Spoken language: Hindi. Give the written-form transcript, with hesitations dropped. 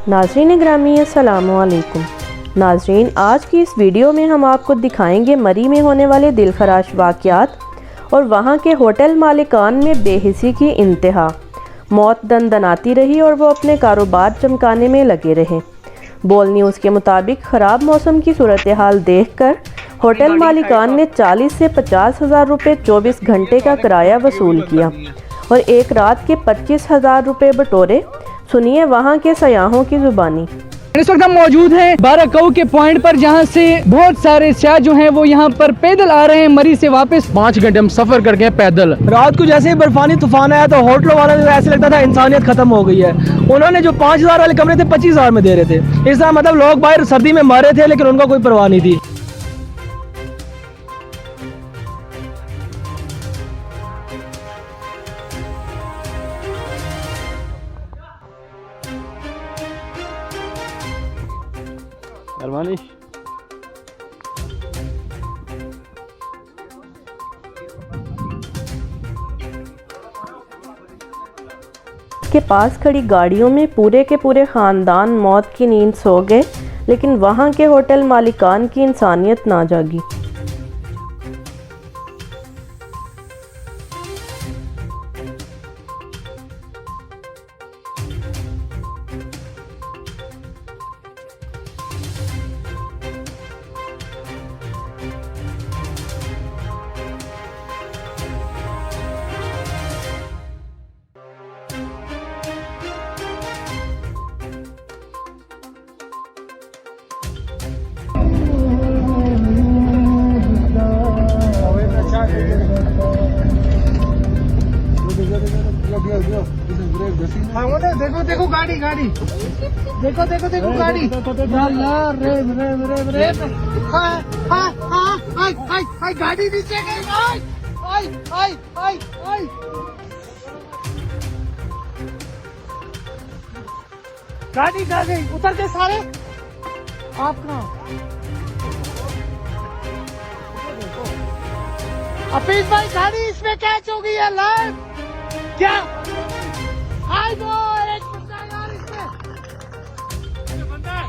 नाज़रीन ग्रामी अस्सलाम वालेकुम। नाज़रीन, आज की इस वीडियो में हम आपको दिखाएंगे मरी में होने वाले दिलखराश वाक़यात और वहाँ के होटल मालिकान में बेहिसी की इंतहा। मौत दंदनाती रही और वो अपने कारोबार चमकाने में लगे रहे। बोल न्यूज़ के मुताबिक ख़राब मौसम की सूरत हाल देख कर होटल मालिकान ने 40 से 50 हज़ार रुपये 24 घंटे का किराया वसूल किया और एक रात के 25,000 रुपये बटोरे। सुनिए वहाँ के सयाहों की जुबानी। इस वक्त हम मौजूद हैं बाराकऊ के पॉइंट पर, जहाँ से बहुत सारे सयाह जो हैं वो यहाँ पर पैदल आ रहे हैं मरी से वापस। 5 घंटे हम सफर कर गए पैदल। रात को जैसे ही बर्फानी तूफान आया तो होटलों वालों को ऐसे लगता था इंसानियत खत्म हो गई है। उन्होंने जो 5,000 वाले कमरे थे 25,000 में दे रहे थे। इस तरह मतलब लोग बाहर सर्दी में मर रहे थे लेकिन उनका कोई परवाह नहीं थी। के पास खड़ी गाड़ियों में पूरे के पूरे ख़ानदान मौत की नींद सो गए, लेकिन वहाँ के होटल मालिकान की इंसानियत ना जागी। देखो देखो गाड़ी गाड़ी देखो देखो देखो गाड़ी गाड़ी नीचे गई। गाड़ी जा गई, उतर के सारे। आप कहाँ? हफीज भाई गाड़ी इसमें कैच हो गई है लाइव। क्या हाय वो एक बंदा यार इसमें बंदा है।